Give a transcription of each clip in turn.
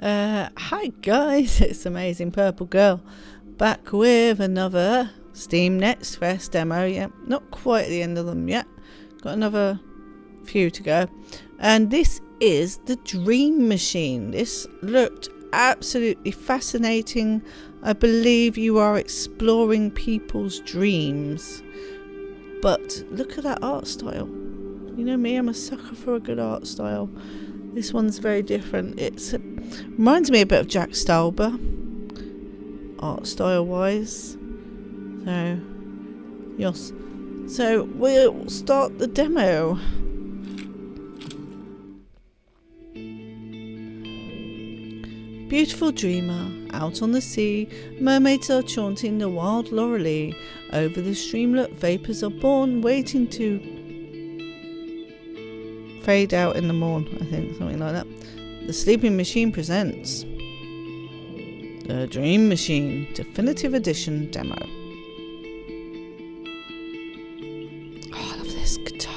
Hi guys, it's Amazing Purple Girl back with another Steam Next Fest demo. Yeah, not quite at the end of them yet. Got another few to go. And this is the Dream Machine. This looked absolutely fascinating. I believe you are exploring people's dreams. But look at that art style. You know me, I'm a sucker for a good art style. This one's very different. It reminds me a bit of Jack Stauber, art style wise. So, yes. So we'll start the demo. Beautiful dreamer, out on the sea, mermaids are chaunting the wild laurel. Over the streamlet, vapours are born, waiting to fade out in the morn, I think, something like that. The Sleeping Machine presents the Dream Machine Definitive Edition demo. Oh, I love this guitar.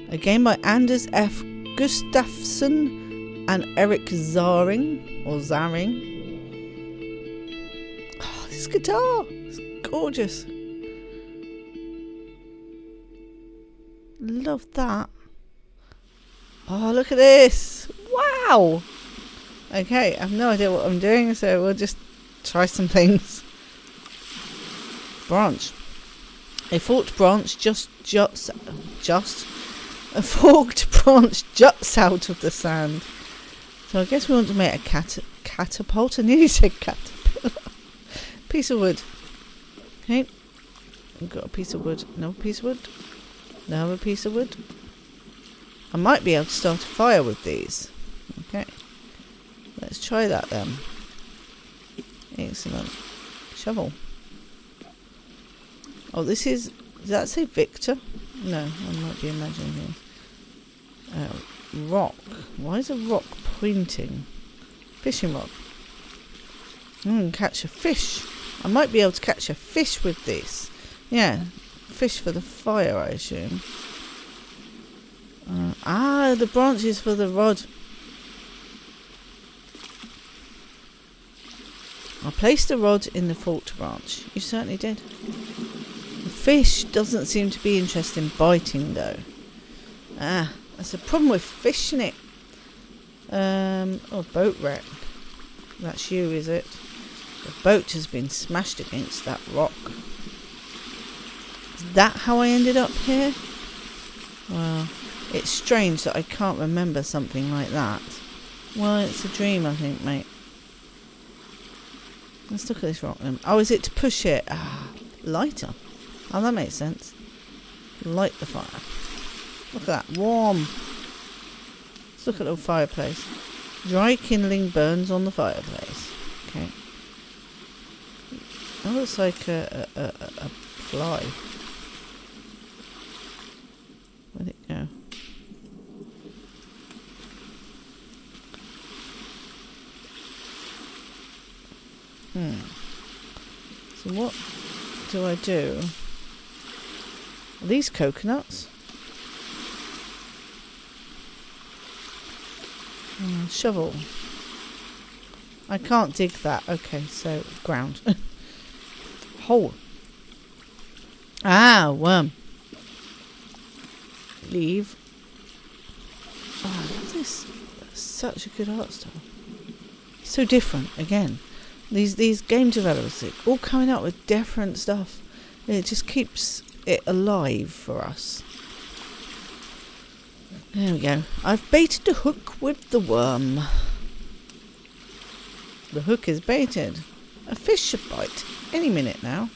A game by Anders F. Gustafsson and Eric Zaring, or Zaring. Oh, this guitar, it's gorgeous. Love that. Oh, look at this. Wow. Okay, I have no idea what I'm doing, so we'll just try some things. Branch. A forked branch a forked branch juts out of the sand. So I guess we want to make a catapult. I nearly said caterpillar. Piece of wood. Okay. We've got a piece of wood. No piece of wood. Another piece of wood. I might be able to start a fire with these. Okay. Let's try that then. Excellent. Shovel. Oh, this is... Does that say Victor? No, I might be imagining things. Rock. Why is a rock pointing? Fishing rod. Catch a fish. I might be able to catch a fish with this. Yeah. Fish for the fire, I assume. The branch is for the rod. I placed the rod in the forked branch. You certainly did. The fish doesn't seem to be interested in biting, though. That's a problem with fish, isn't it? Boat wreck. That's you, is it? The boat has been smashed against that rock. Is that how I ended up here? Well, it's strange that I can't remember something like that. Well, it's a dream, I think, mate. Let's look at this rock then. Oh, is it to push it? Lighter. Oh, that makes sense. Light the fire. Look at that. Warm. Let's look at the little fireplace. Dry kindling burns on the fireplace. Okay. That looks like a fly. Where'd it go? So what do I do? Are these coconuts? Shovel. I can't dig that. Okay, so ground. Hole. Worm. Leave. Oh, I love this. That's such a good art style. So different again. These game developers are all coming up with different stuff. It just keeps it alive for us. There we go. I've baited the hook with the worm. The hook is baited. A fish should bite any minute now.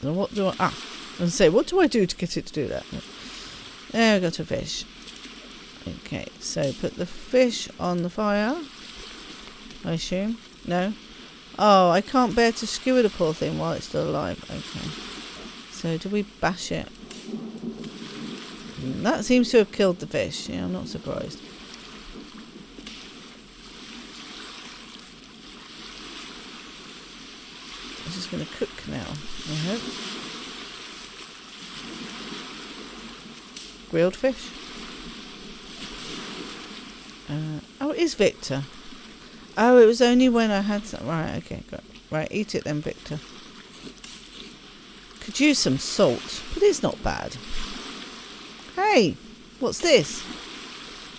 So what do I... And say, what do I do to get it to do that? There, I got a fish. Okay, so put the fish on the fire. I assume. No? Oh, I can't bear to skewer the poor thing while it's still alive. Okay. So, do we bash it? That seems to have killed the fish. Yeah, I'm not surprised. It's just going to cook now, I hope. Grilled fish. Oh, it is Victor. Oh, it was only when I had some. Right, okay, got it. Right, eat it then, Victor. Could use some salt, but it's not bad. Hey, what's this?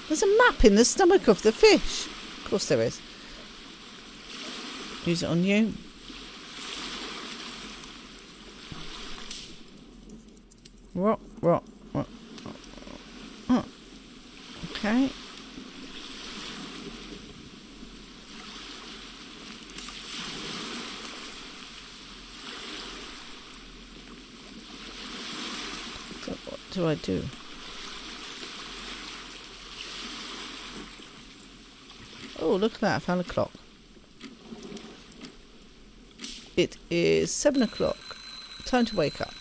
There's a map in the stomach of the fish. Of course there is. Use it on you. Rock. Oh. Okay. So what do I do? Oh, look at that. I found a clock. It is 7 o'clock. Time to wake up.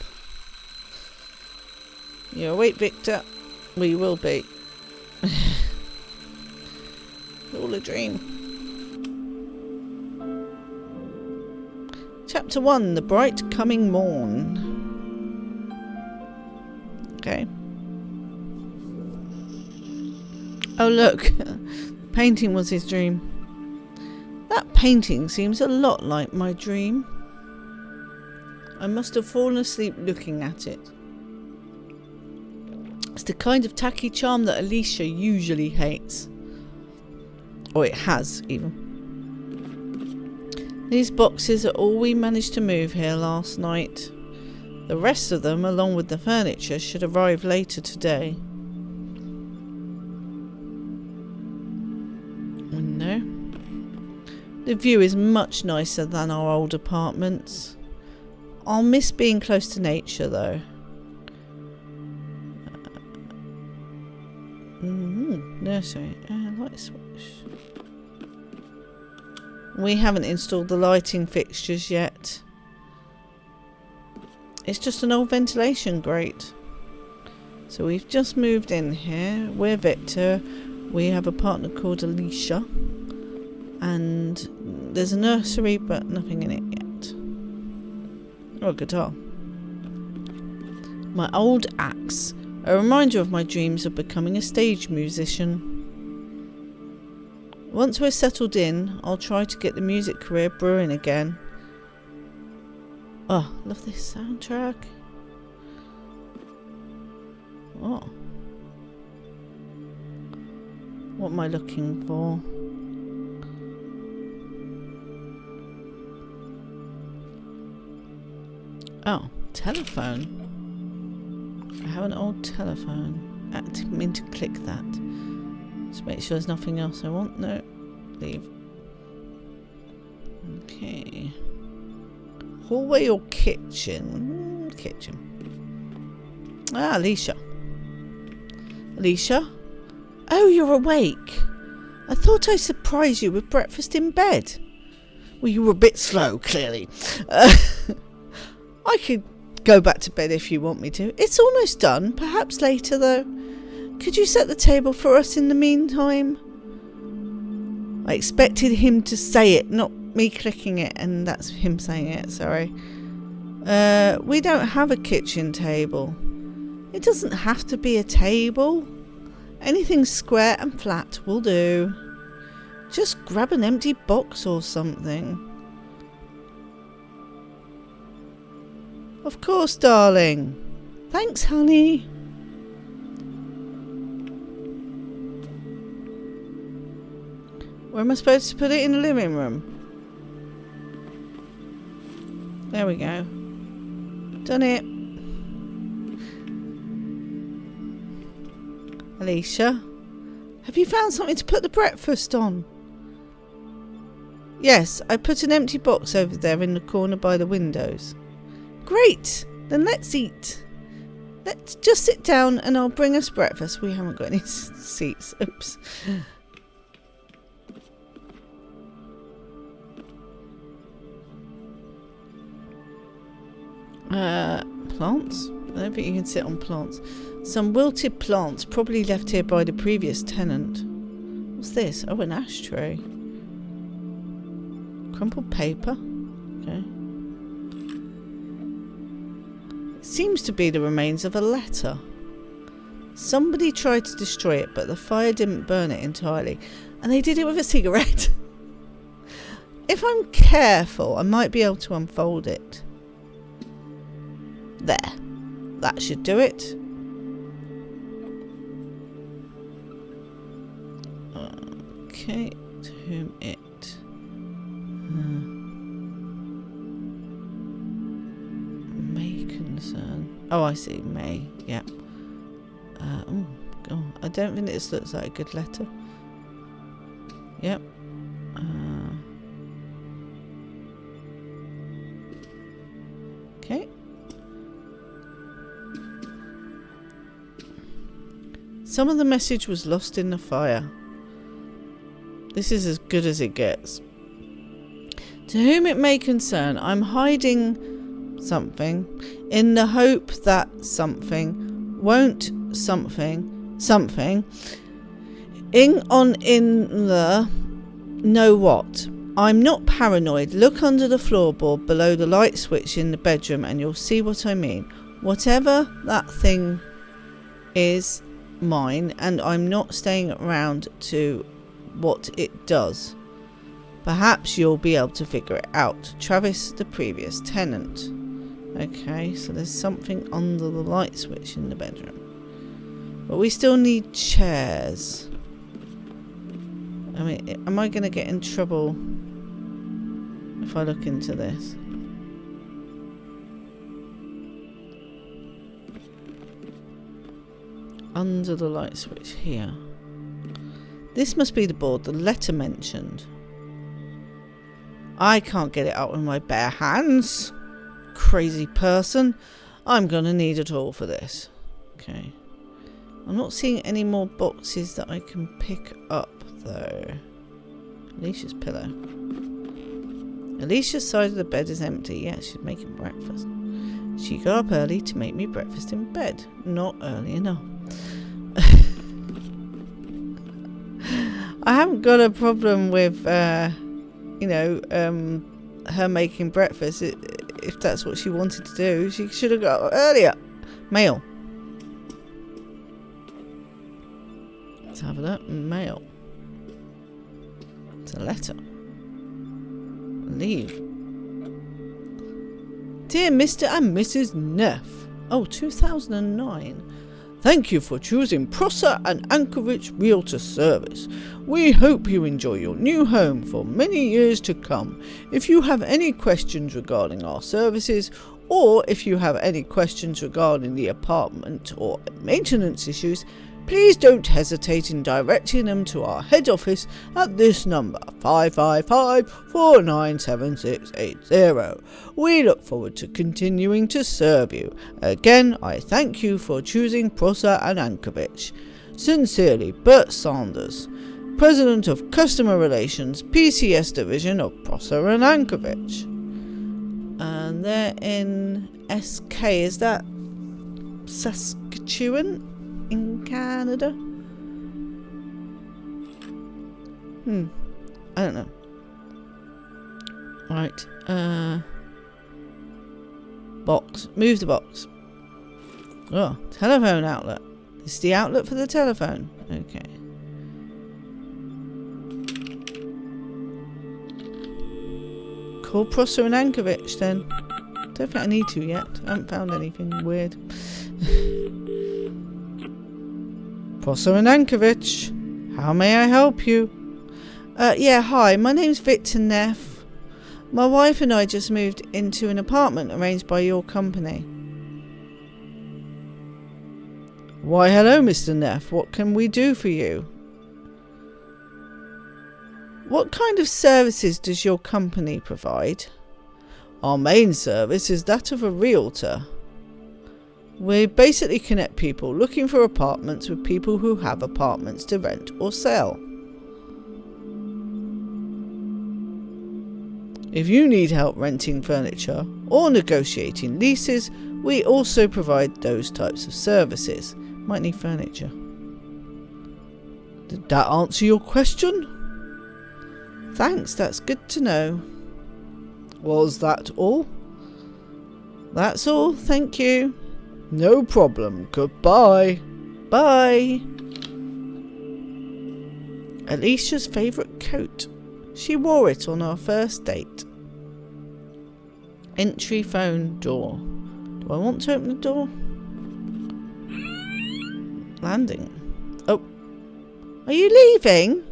You're awake, Victor. We will be. All a dream. Chapter 1. The Bright Coming Morn. Okay. Oh, look. Painting was his dream. That painting seems a lot like my dream. I must have fallen asleep looking at it. It's the kind of tacky charm that Alicia usually hates. Or it has, even. These boxes are all we managed to move here last night. The rest of them, along with the furniture, should arrive later today. No. The view is much nicer than our old apartments. I'll miss being close to nature, though. Nursery. Light switch. We haven't installed the lighting fixtures yet. It's just an old ventilation grate. So we've just moved in here. We're Victor. We have a partner called Alicia. And there's a nursery, but nothing in it yet. Oh, a guitar. My old axe. A reminder of my dreams of becoming a stage musician. Once we're settled in, I'll try to get the music career brewing again. Oh, love this soundtrack. Oh. What am I looking for? Oh, telephone. I have an old telephone. I didn't mean to click that. Just make sure there's nothing else I want. No. Leave. Okay. Hallway or kitchen? Kitchen. Ah, Alicia. Alicia? Oh, you're awake. I thought I'd surprise you with breakfast in bed. Well, you were a bit slow, clearly. I could go back to bed if you want me to. It's almost done. Perhaps later, though. Could you set the table for us in the meantime? I expected him to say it, not me clicking it, and that's him saying it. Sorry. We don't have a kitchen table. It doesn't have to be a table. Anything square and flat will do. Just grab an empty box or something. Of course, darling. Thanks, honey. Where am I supposed to put it? In the living room? There we go. Done it. Alicia, have you found something to put the breakfast on? Yes, I put an empty box over there in the corner by the windows. Great, then let's eat. Let's just sit down and I'll bring us breakfast. We haven't got any seats. Oops. Plants? I don't think you can sit on plants. Some wilted plants, probably left here by the previous tenant. What's this? Oh, an ashtray. Crumpled paper. Okay. It seems to be the remains of a letter. Somebody tried to destroy it, but the fire didn't burn it entirely. And they did it with a cigarette. If I'm careful, I might be able to unfold it. There. That should do it. Okay. To whom it may concern. Oh, I see. May. Yeah. Oh, I don't think this looks like a good letter. Yep. Okay. Some of the message was lost in the fire. This is as good as it gets. To whom it may concern, I'm hiding something in the hope that something won't something in the know what. I'm not paranoid. Look under the floorboard below the light switch in the bedroom and you'll see what I mean. Whatever that thing is, mine, and I'm not staying around to what it does. Perhaps you'll be able to figure it out. Travis, the previous tenant. Okay, so there's something under the light switch in the bedroom. But we still need chairs. I mean, am I going to get in trouble if I look into this? Under the light switch here. This must be the board the letter mentioned. I can't get it out with my bare hands. Crazy person. I'm going to need it all for this. Okay. I'm not seeing any more boxes that I can pick up, though. Alicia's pillow. Alicia's side of the bed is empty. Yeah, she's making breakfast. She got up early to make me breakfast in bed. Not early enough. I haven't got a problem with, her making breakfast. If that's what she wanted to do, she should have got up earlier. Mail. Let's have a look. Mail. It's a letter. Leave. Dear Mr. and Mrs. Neff. Oh, 2009. Thank you for choosing Prosser and Anchorage Realtor Service. We hope you enjoy your new home for many years to come. If you have any questions regarding our services, or if you have any questions regarding the apartment or maintenance issues, please don't hesitate in directing them to our head office at this number, 555-497680. We look forward to continuing to serve you. Again, I thank you for choosing Prosser and Anchorage. Sincerely, Bert Sanders, President of Customer Relations, PCS Division of Prosser and Anchorage. And they're in SK, is that Saskatchewan? In Canada? I don't know. Right. Box. Move the box. Oh, telephone outlet. This is the outlet for the telephone. Okay. Call Prosser and Anchorage then. Don't think I need to yet. I haven't found anything weird. Prosser and Anchorage, how may I help you? Yeah, hi, my name's Victor Neff. My wife and I just moved into an apartment arranged by your company. Why, hello, Mr. Neff. What can we do for you? What kind of services does your company provide? Our main service is that of a realtor. We basically connect people looking for apartments with people who have apartments to rent or sell. If you need help renting furniture or negotiating leases, we also provide those types of services. Might need furniture. Did that answer your question? Thanks, that's good to know. Was that all? That's all, thank you. No problem. Goodbye. Bye. Alicia's favourite coat. She wore it on our first date. Entry phone door. Do I want to open the door? Landing. Oh. Are you leaving?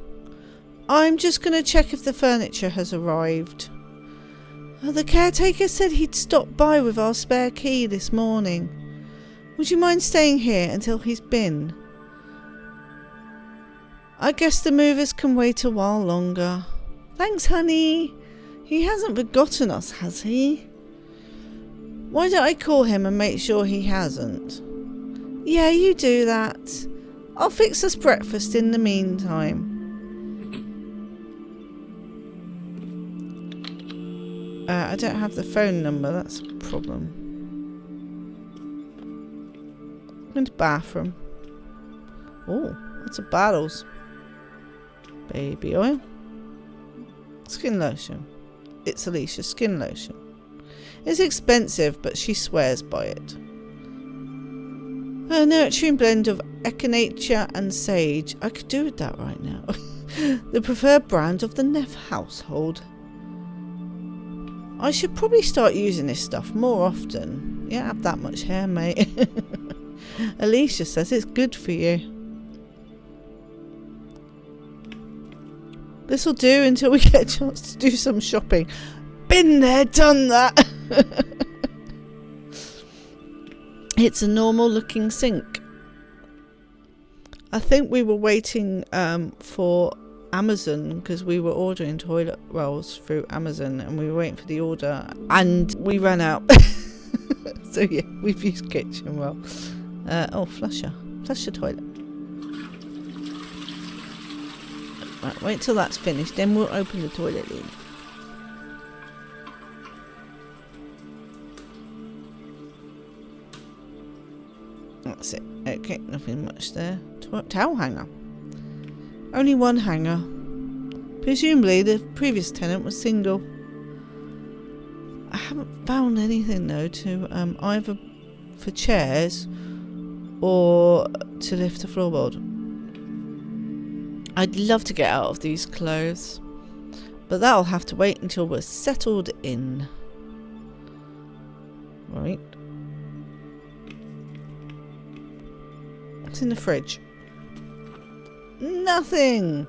I'm just going to check if the furniture has arrived. Oh, the caretaker said he'd stop by with our spare key this morning. Would you mind staying here until he's been? I guess the movers can wait a while longer. Thanks, honey. He hasn't forgotten us, has he? Why don't I call him and make sure he hasn't? Yeah, you do that. I'll fix us breakfast in the meantime. I don't have the phone number, that's a problem. Into the bathroom. Oh, lots of bottles. Baby oil. Skin lotion. It's Alicia's skin lotion. It's expensive, but she swears by it. A nurturing blend of echinacea and sage. I could do with that right now. The preferred brand of the Neff household. I should probably start using this stuff more often. You don't have that much hair, mate. Alicia says it's good for you. This'll do until we get a chance to do some shopping. Been there, done that. It's a normal looking sink. I think we were waiting for Amazon because we were ordering toilet rolls through Amazon and we were waiting for the order and we ran out. So yeah, we've used kitchen roll. Oh, flush the toilet. Right, wait till that's finished, then we'll open the toilet lid. That's it. Okay, nothing much there. Towel hanger. Only one hanger. Presumably the previous tenant was single. I haven't found anything though to either for chairs or to lift the floorboard. I'd love to get out of these clothes, but that'll have to wait until we're settled in. Right. What's in the fridge? Nothing.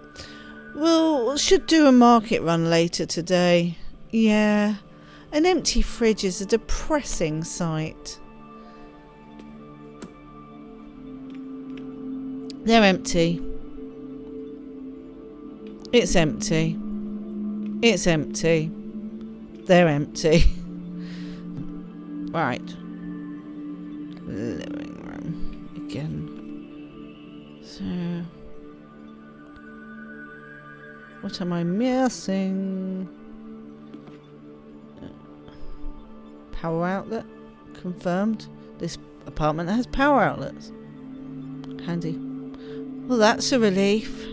We'll should do a market run later today. Yeah. An empty fridge is a depressing sight. They're empty. It's empty. It's empty. They're empty. Right. Living room again. So, what am I missing? Power outlet. Confirmed. This apartment has power outlets. Handy. Well, that's a relief.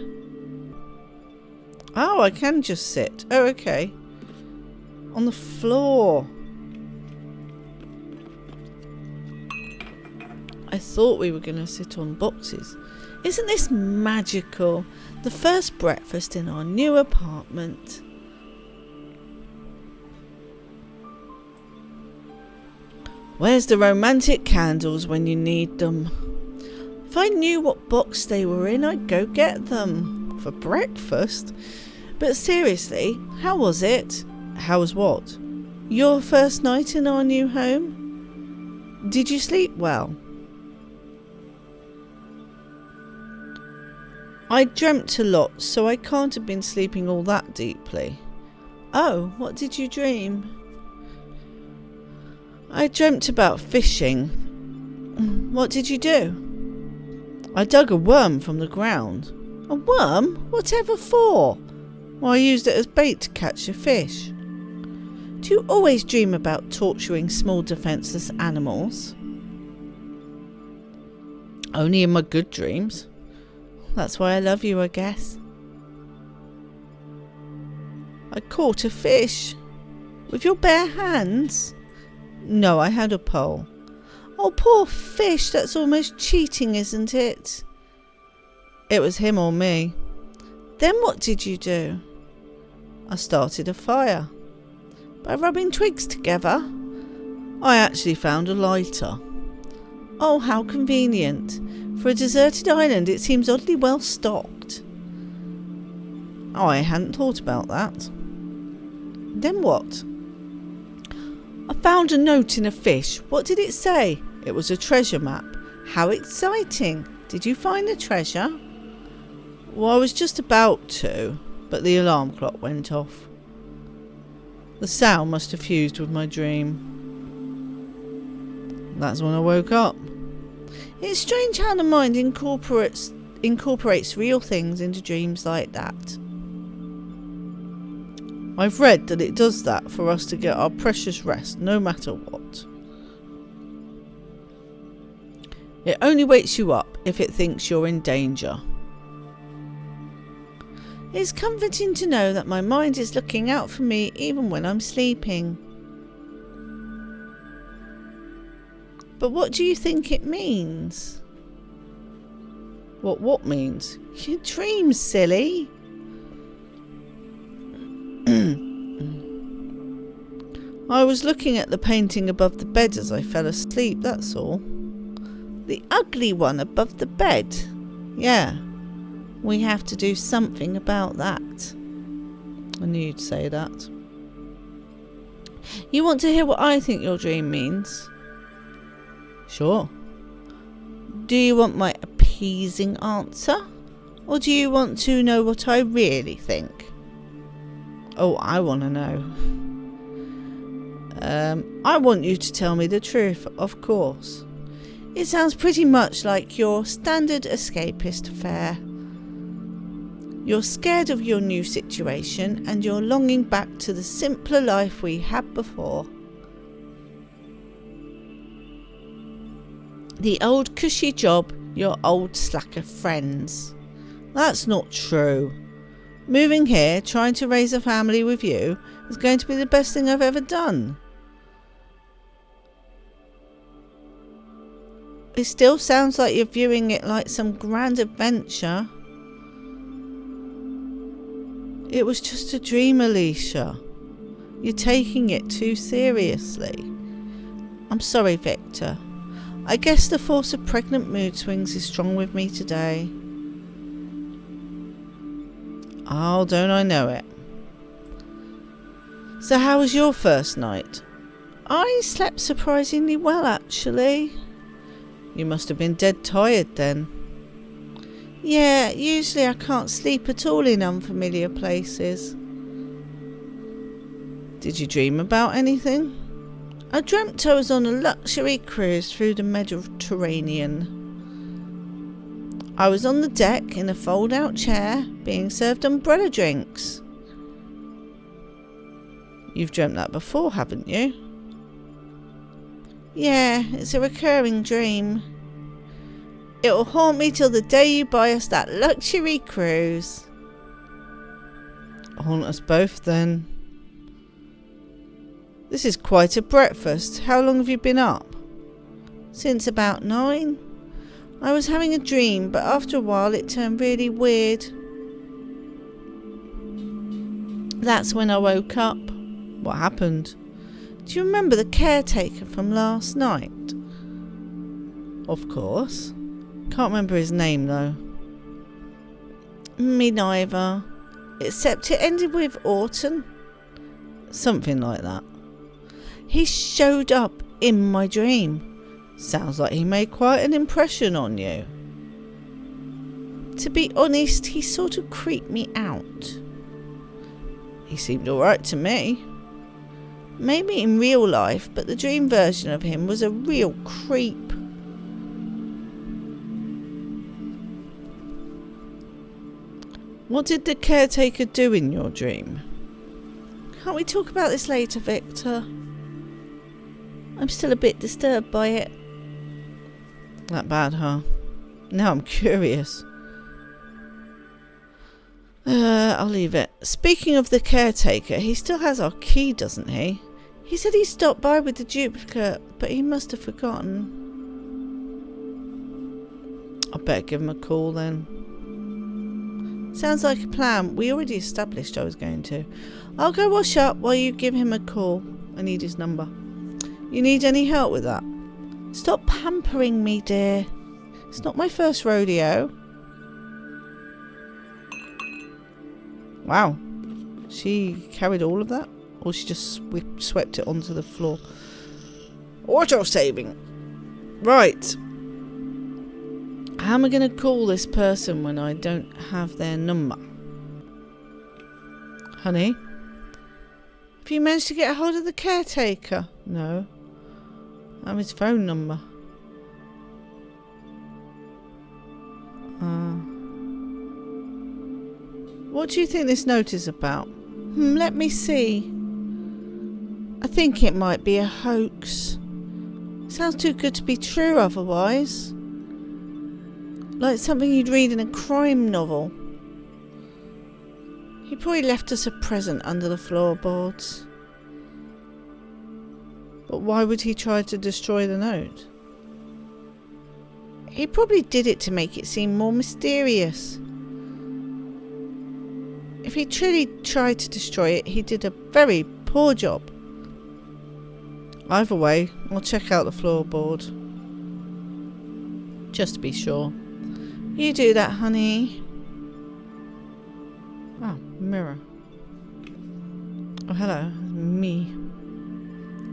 Oh, I can just sit. Oh, okay. On the floor. I thought we were going to sit on boxes. Isn't this magical? The first breakfast in our new apartment. Where's the romantic candles when you need them? If I knew what box they were in, I'd go get them. For breakfast? But seriously, how was it? How was what? Your first night in our new home? Did you sleep well? I dreamt a lot, so I can't have been sleeping all that deeply. Oh, what did you dream? I dreamt about fishing. What did you do? I dug a worm from the ground. A worm? Whatever for? Well, I used it as bait to catch a fish. Do you always dream about torturing small defenceless animals? Only in my good dreams. That's why I love you, I guess. I caught a fish. With your bare hands? No, I had a pole. Oh, poor fish, that's almost cheating, isn't it? It was him or me. Then what did you do? I started a fire. By rubbing twigs together? I actually found a lighter. Oh, how convenient. For a deserted island, it seems oddly well stocked. Oh, I hadn't thought about that. Then what? I found a note in a fish. What did it say? It was a treasure map. How exciting. Did you find the treasure? Well, I was just about to, but the alarm clock went off. The sound must have fused with my dream. That's when I woke up. It's strange how the mind incorporates real things into dreams like that. I've read that it does that for us to get our precious rest, no matter what. It only wakes you up if it thinks you're in danger. It's comforting to know that my mind is looking out for me even when I'm sleeping. But what do you think it means? What means? Your dreams, silly. I was looking at the painting above the bed as I fell asleep, that's all. The ugly one above the bed. Yeah. We have to do something about that. I knew you'd say that. You want to hear what I think your dream means? Sure. Do you want my appeasing answer? Or do you want to know what I really think? Oh, I want to know. I want you to tell me the truth, of course. It sounds pretty much like your standard escapist affair. You're scared of your new situation and you're longing back to the simpler life we had before. The old cushy job, your old slacker friends. That's not true. Moving here, trying to raise a family with you, is going to be the best thing I've ever done. It still sounds like you're viewing it like some grand adventure. It was just a dream, Alicia. You're taking it too seriously. I'm sorry, Victor. I guess the force of pregnant mood swings is strong with me today. Oh, don't I know it. So how was your first night? I slept surprisingly well, actually. You must have been dead tired then. Yeah, usually I can't sleep at all in unfamiliar places. Did you dream about anything? I dreamt I was on a luxury cruise through the Mediterranean. I was on the deck in a fold-out chair, being served umbrella drinks. You've dreamt that before, haven't you? Yeah, it's a recurring dream. It'll haunt me till the day you buy us that luxury cruise. Haunt us both then. This is quite a breakfast. How long have you been up? Since about 9. I was having a dream, but after a while it turned really weird. That's when I woke up. What happened? Do you remember the caretaker from last night? Of course. Can't remember his name though. Me neither. Except it ended with Orton. Something like that. He showed up in my dream. Sounds like he made quite an impression on you. To be honest, he sort of creeped me out. He seemed alright to me. Maybe in real life, but the dream version of him was a real creep. What did the caretaker do in your dream? Can't we talk about this later, Victor? I'm still a bit disturbed by it. That bad, huh? Now I'm curious. I'll leave it. Speaking of the caretaker, he still has our key, doesn't he? He said he stopped by with the duplicate, but he must have forgotten. I better give him a call then. Sounds like a plan. We already established I was going to. I'll go wash up while you give him a call. I need his number. You need any help with that? Stop pampering me, dear. It's not my first rodeo. Wow. She carried all of that? Or she just swept it onto the floor? Auto-saving. Right. How am I going to call this person when I don't have their number? Honey? Have you managed to get a hold of the caretaker? No. I have his phone number. What do you think this note is about? Let me see. I think it might be a hoax. Sounds too good to be true otherwise. Like something you'd read in a crime novel. He probably left us a present under the floorboards. But why would he try to destroy the note? He probably did it to make it seem more mysterious. If he truly tried to destroy it, he did a very poor job. Either way, I'll check out the floorboard. Just to be sure. You do that, honey. Oh, mirror. Oh, hello. Me.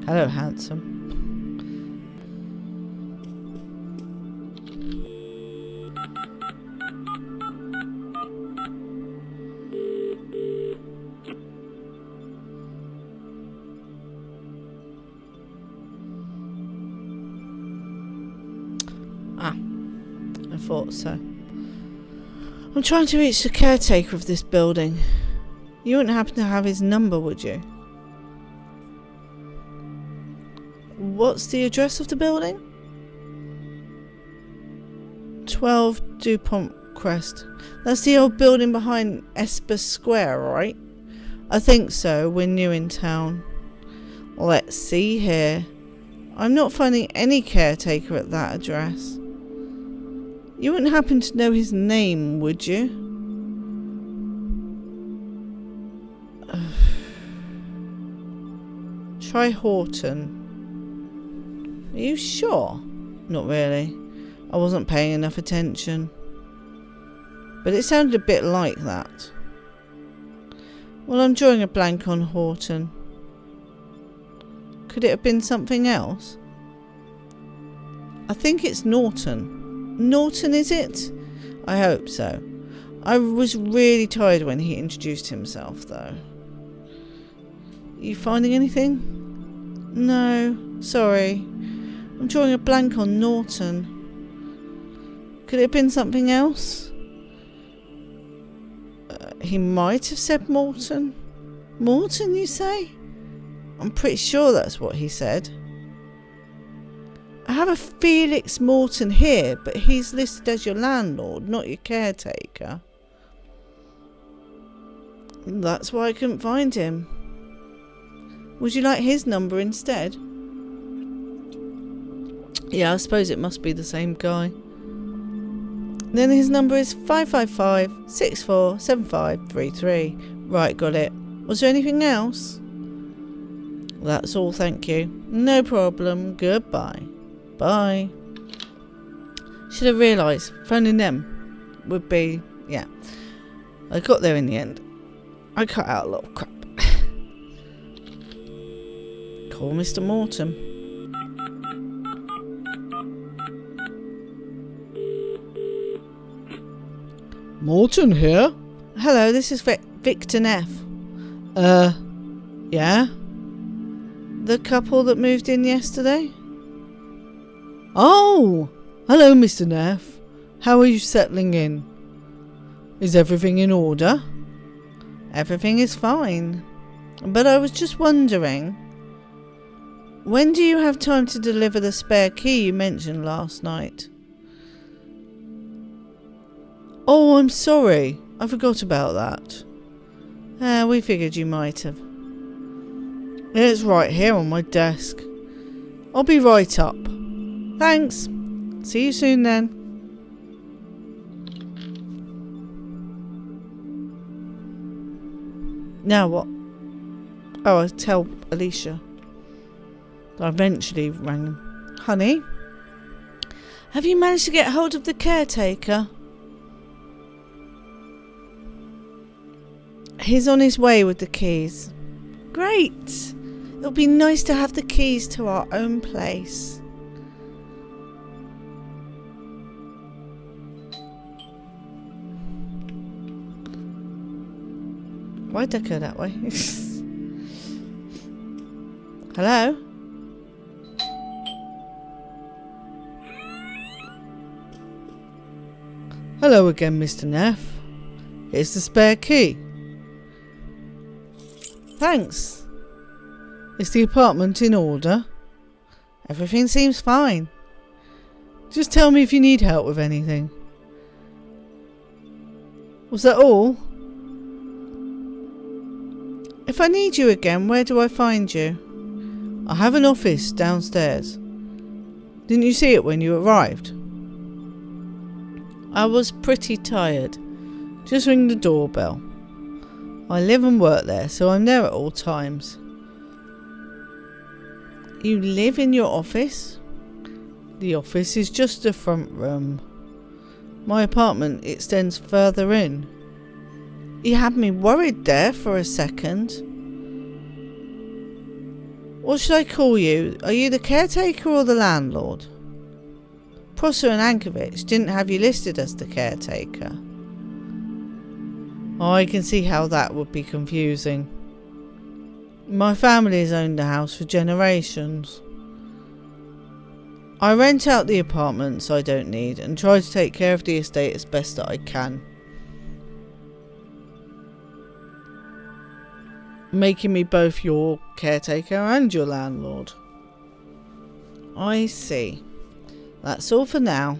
Hello, handsome. I thought so. I'm trying to reach the caretaker of this building. You wouldn't happen to have his number, would you? What's the address of the building? 12 DuPont Crest. That's the old building behind Esper Square, right? I think so. We're new in town. Let's see here. I'm not finding any caretaker at that address. You wouldn't happen to know his name, would you? Try Horton. Are you sure? Not really. I wasn't paying enough attention. But it sounded a bit like that. Well, I'm drawing a blank on Horton. Could it have been something else? I think it's Norton. Norton, is it? I hope so. I was really tired when he introduced himself, though. You finding anything? No, sorry. I'm drawing a blank on Norton. Could it have been something else? He might have said Morton. Morton, you say? I'm pretty sure that's what he said. I have a Felix Morton here, but he's listed as your landlord, not your caretaker. That's why I couldn't find him. Would you like his number instead? Yeah, I suppose it must be the same guy. Then his number is 555-647533. Right, got it. Was there anything else? That's all, thank you. No problem. Goodbye. Bye. Should have realised phoning them would be... Yeah. I got there in the end. I cut out a lot of crap. Call Mr. Morton. Morton here? Hello, this is Victor Neff. Yeah? The couple that moved in yesterday? Oh! Hello, Mr. Neff. How are you settling in? Is everything in order? Everything is fine. But I was just wondering, when do you have time to deliver the spare key you mentioned last night? Oh, I'm sorry. I forgot about that. We figured you might have. It's right here on my desk. I'll be right up. Thanks. See you soon then. Now what? Oh, I'll tell Alicia. I eventually rang him. Honey, have you managed to get hold of the caretaker? He's on his way with the keys. Great. It'll be nice to have the keys to our own place. Why'd I go that way? Hello? Hello again, Mr. Neff. Here's the spare key. Thanks. Is the apartment in order? Everything seems fine. Just tell me if you need help with anything. Was that all? If I need you again, where do I find you? I have an office downstairs. Didn't you see it when you arrived? I was pretty tired. Just ring the doorbell. I live and work there, so I'm there at all times. You live in your office? The office is just the front room. My apartment extends further in. You had me worried there for a second. What should I call you? Are you the caretaker or the landlord? Prosser and Ankovich didn't have you listed as the caretaker. I can see how that would be confusing. My family has owned the house for generations. I rent out the apartments I don't need and try to take care of the estate as best that I can. Making me both your caretaker and your landlord. I see. That's all for now.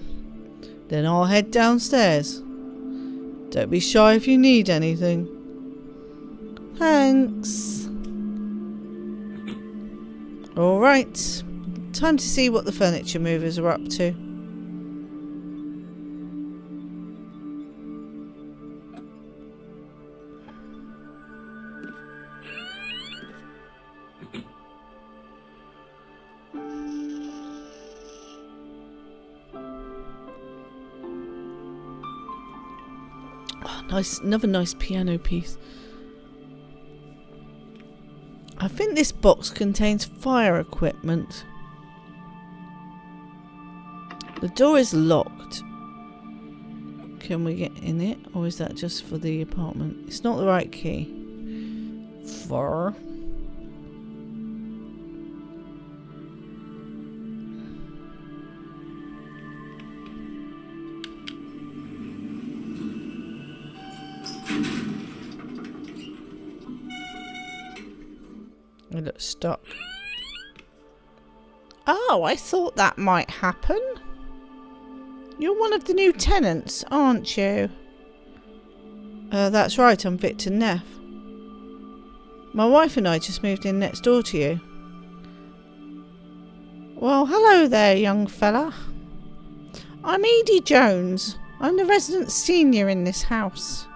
Then I'll head downstairs. Don't be shy if you need anything. Thanks. Alright. Time to see what the furniture movers are up to. Nice, another nice piano piece. I think this box contains fire equipment. The door is locked. Can we get in it, or is that just for the apartment? It's not the right key. For it looks stuck. Oh, I thought that might happen. You're one of the new tenants, aren't you? That's right, I'm Victor Neff. My wife and I just moved in next door to you. Well, hello there, young fella. I'm Edie Jones. I'm the resident senior in this house.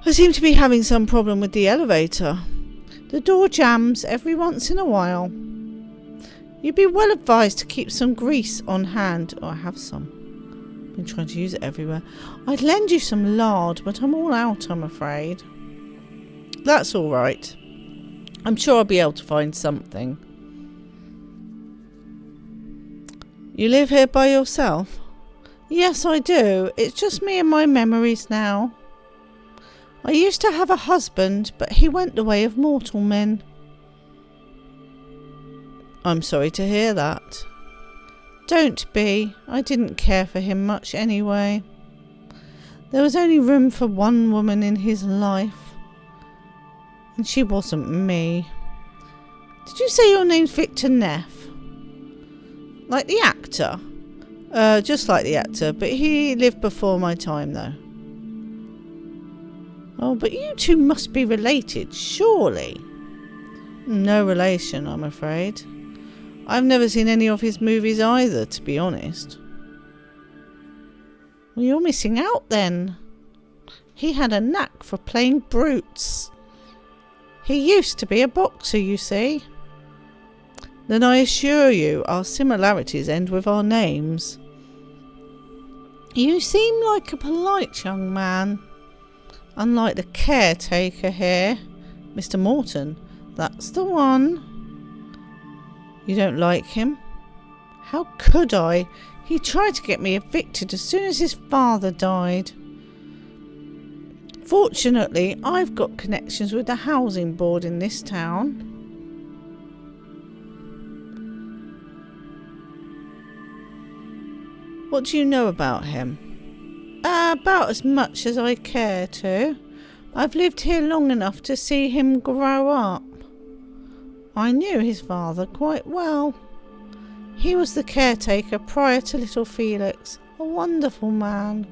I seem to be having some problem with the elevator. The door jams every once in a while. You'd be well advised to keep some grease on hand. Oh, I have some. Been trying to use it everywhere. I'd lend you some lard, but I'm all out, I'm afraid. That's all right. I'm sure I'll be able to find something. You live here by yourself? Yes, I do. It's just me and my memories now. I used to have a husband, but he went the way of mortal men. I'm sorry to hear that. Don't be. I didn't care for him much anyway. There was only room for one woman in his life. And she wasn't me. Did you say your name's Victor Neff? Like the actor? Just like the actor, but he lived before my time though. Oh, but you two must be related, surely. No relation, I'm afraid. I've never seen any of his movies either, to be honest. Well, you're missing out then. He had a knack for playing brutes. He used to be a boxer, you see. Then I assure you our similarities end with our names. You seem like a polite young man. Unlike the caretaker here, Mr. Morton. That's the one. You don't like him? How could I? He tried to get me evicted as soon as his father died. Fortunately, I've got connections with the housing board in this town. What do you know about him? About as much as I care to. I've lived here long enough to see him grow up. I knew his father quite well. He was the caretaker prior to little Felix, a wonderful man.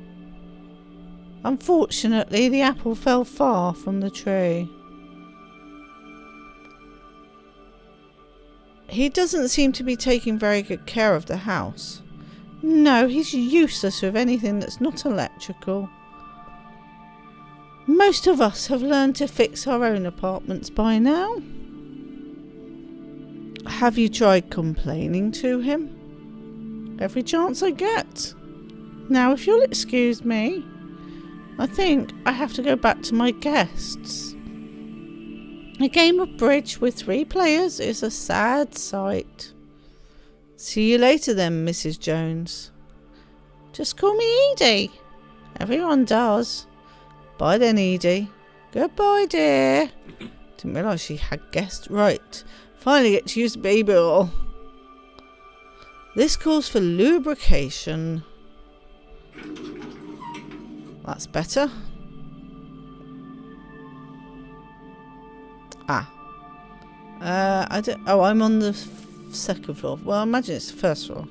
Unfortunately, the apple fell far from the tree. He doesn't seem to be taking very good care of the house. No, he's useless with anything that's not electrical. Most of us have learned to fix our own apartments by now. Have you tried complaining to him? Every chance I get. Now, if you'll excuse me, I think I have to go back to my guests. A game of bridge with 3 players is a sad sight. See you later then, Mrs. Jones. Just call me Edie. Everyone does. Bye then, Edie. Goodbye, dear. Didn't realise she had guests. Right. Finally get to use the baby oil. This calls for lubrication. That's better. I don't. Oh, I'm on the second floor. Well, I imagine it's the first floor.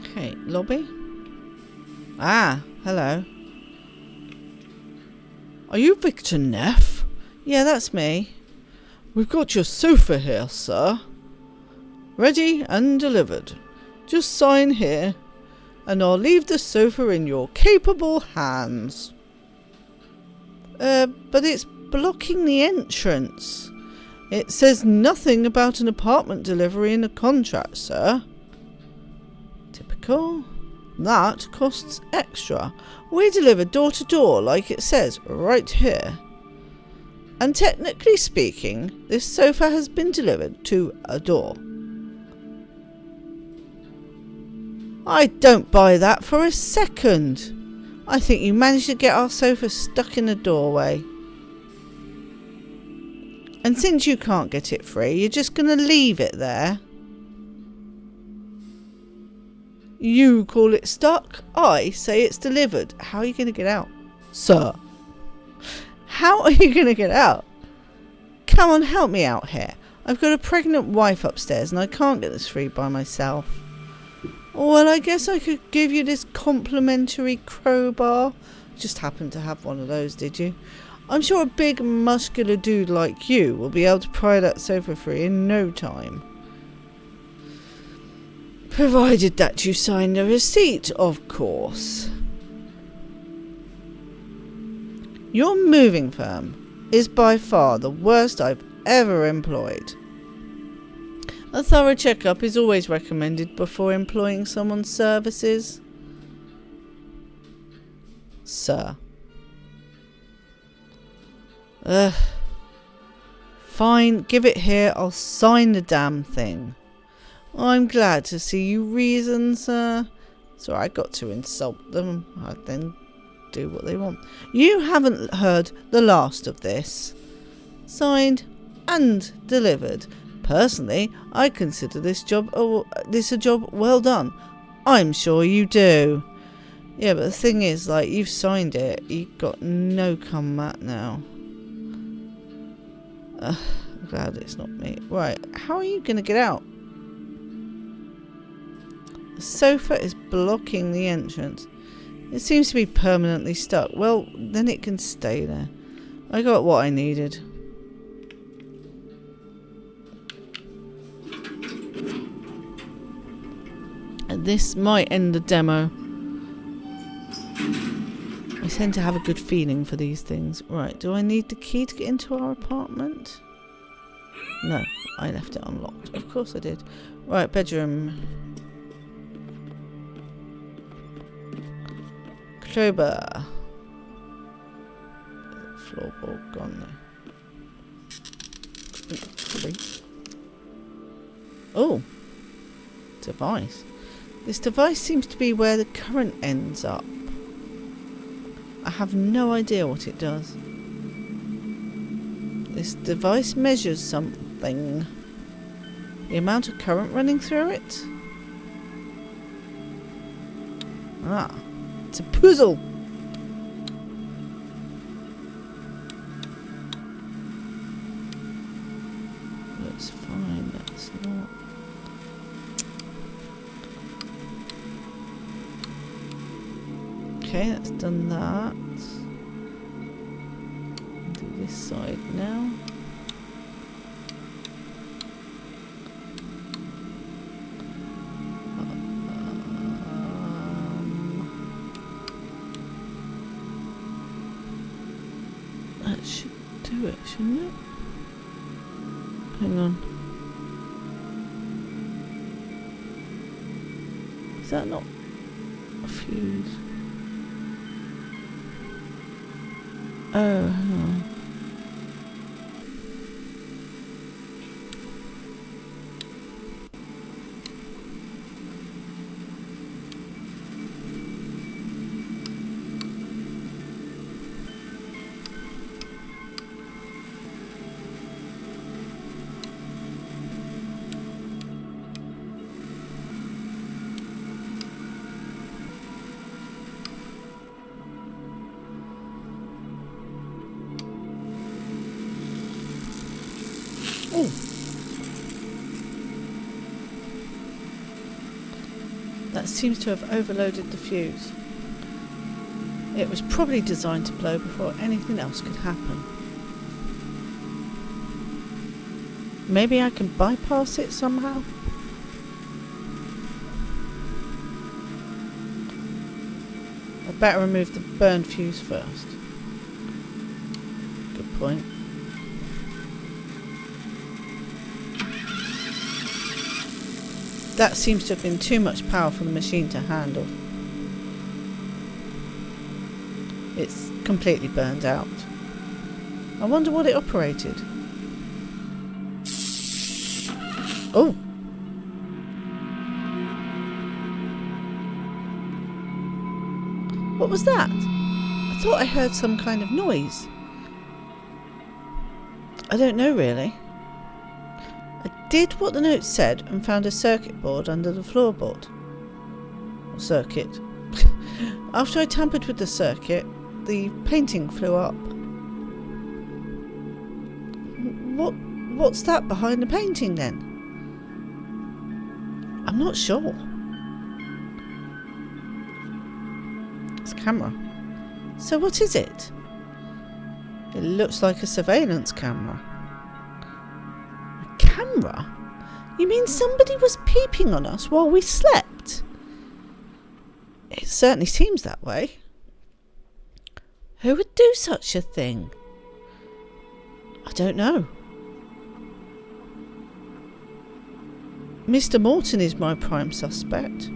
Okay, lobby. Hello. Are you Victor Neff? Yeah, that's me. We've got your sofa here, sir. Ready and delivered. Just sign here, and I'll leave the sofa in your capable hands. But it's blocking the entrance. It says nothing about an apartment delivery in the contract, sir. Typical. That costs extra. We deliver door to door, like it says right here. And technically speaking, this sofa has been delivered to a door. I don't buy that for a second. I think you managed to get our sofa stuck in the doorway. And since you can't get it free, you're just going to leave it there. You call it stuck? I say it's delivered. How are you going to get out? Sir. How are you going to get out? Come on, help me out here. I've got a pregnant wife upstairs and I can't get this free by myself. Well, I guess I could give you this complimentary crowbar. Just happened to have one of those, did you? I'm sure a big muscular dude like you will be able to pry that sofa free in no time. Provided that you sign the receipt, of course. Your moving firm is by far the worst I've ever employed. A thorough checkup is always recommended before employing someone's services. Sir. Fine, give it here. I'll sign the damn thing. I'm glad to see you reason, sir. So I got to insult them. I then do what they want. You haven't heard the last of this. Signed and delivered. Personally, I consider this a job well done. I'm sure you do. Yeah, but the thing is, like, you've signed it. You've got no comeback now. I'm glad it's not me. Right, how are you going to get out? The sofa is blocking the entrance. It seems to be permanently stuck. Well, then it can stay there. I got what I needed. This might end the demo. I tend to have a good feeling for these things. Right, do I need the key to get into our apartment? No, I left it unlocked. Of course I did. Right, bedroom. Clover. Floorboard gone now. Oh, device. This device seems to be where the current ends up. I have no idea what it does. This device measures something. The amount of current running through it? Ah, it's a puzzle. Looks fine, that's not. Okay, that's done that. Do this side now. That should do it, shouldn't it? Hang on. Is that not a fuse? Oh, hang on. Oh. That seems to have overloaded the fuse. It was probably designed to blow before anything else could happen. Maybe I can bypass it somehow? I better remove the burned fuse first. Good point. That seems to have been too much power for the machine to handle. It's completely burned out. I wonder what it operated. Oh! What was that? I thought I heard some kind of noise. I don't know really. I did what the note said and found a circuit board under the floorboard. Or circuit. After I tampered with the circuit, the painting flew up. What's that behind the painting then? I'm not sure. It's a camera. So what is it? It looks like a surveillance camera. A camera? You mean somebody was peeping on us while we slept? It certainly seems that way. Who would do such a thing? I don't know. Mr. Morton is my prime suspect.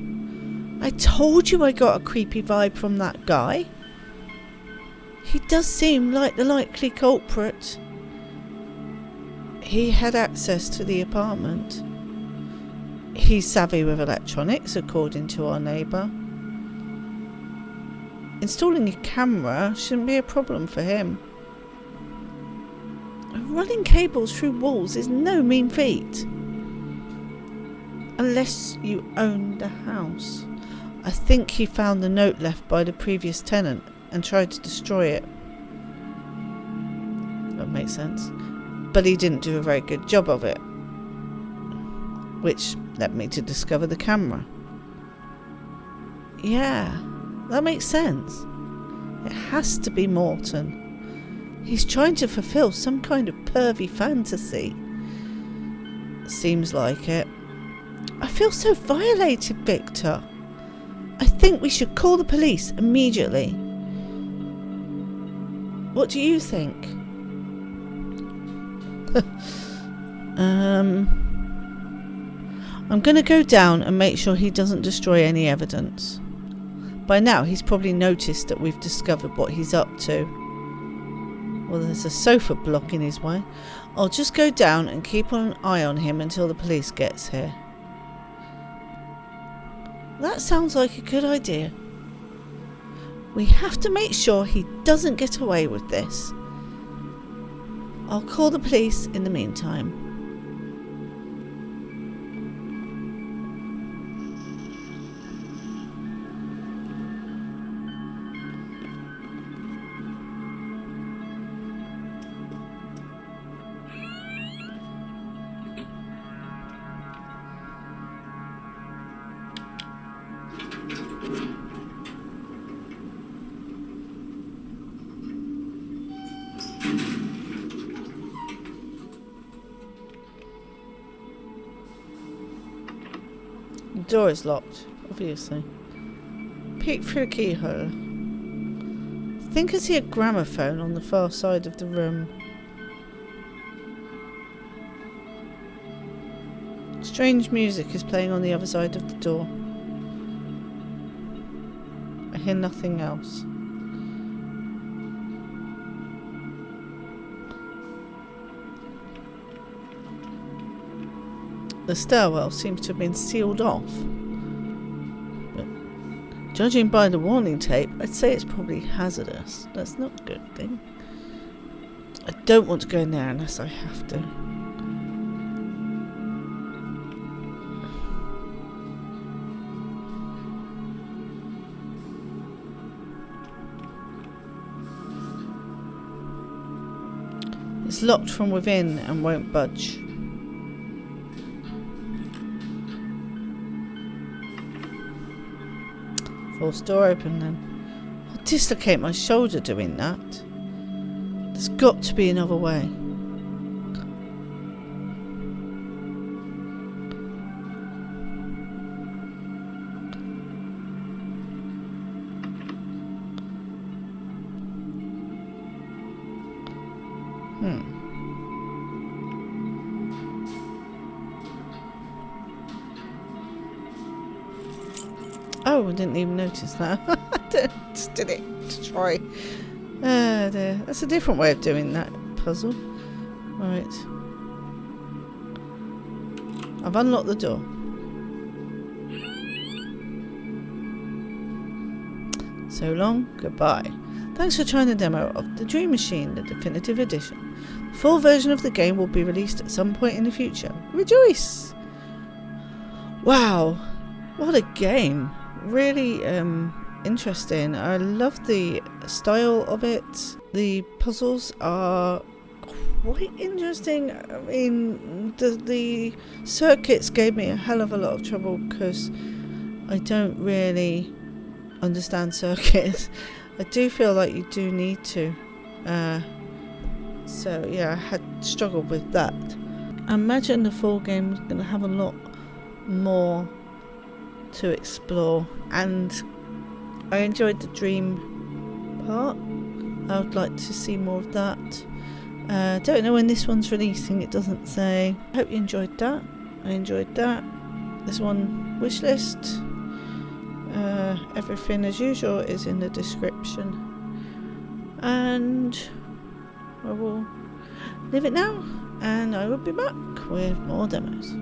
I told you I got a creepy vibe from that guy. He does seem like the likely culprit. He had access to the apartment. He's savvy with electronics, according to our neighbour. Installing a camera shouldn't be a problem for him. Running cables through walls is no mean feat. Unless you own the house. I think he found the note left by the previous tenant and tried to destroy it. That makes sense. But he didn't do a very good job of it. Which led me to discover the camera. Yeah, that makes sense. It has to be Morton. He's trying to fulfill some kind of pervy fantasy. Seems like it. I feel so violated, Victor. I think we should call the police immediately. What do you think? I'm going to go down and make sure he doesn't destroy any evidence. By now, he's probably noticed that we've discovered what he's up to. Well, there's a sofa blocking his way. I'll just go down and keep an eye on him until the police gets here. That sounds like a good idea. We have to make sure he doesn't get away with this. I'll call the police in the meantime. The door is locked, obviously. Peek through the keyhole. I think I see a gramophone on the far side of the room. Strange music is playing on the other side of the door. I hear nothing else. The stairwell seems to have been sealed off. But judging by the warning tape, I'd say it's probably hazardous. That's not a good thing. I don't want to go in there unless I have to. It's locked from within and won't budge. Force door open then. I'll dislocate my shoulder doing that. There's got to be another way. Oh, I didn't even notice that. I just did it to try. There. That's a different way of doing that puzzle. Right. I've unlocked the door. So long, goodbye. Thanks for trying the demo of The Dream Machine, the definitive edition. The full version of the game will be released at some point in the future. Rejoice! Wow, what a game. Really interesting. I love the style of it. The puzzles are quite interesting. I mean, the circuits gave me a hell of a lot of trouble because I don't really understand circuits. I do feel like you do need to. So yeah, I had struggled with that. I imagine the full game was going to have a lot more to explore, and I enjoyed the dream part. I would like to see more of that. Don't know when this one's releasing, it doesn't say. I hope you enjoyed that. I enjoyed that. This one, wishlist. Everything as usual is in the description, and I will leave it now, and I will be back with more demos.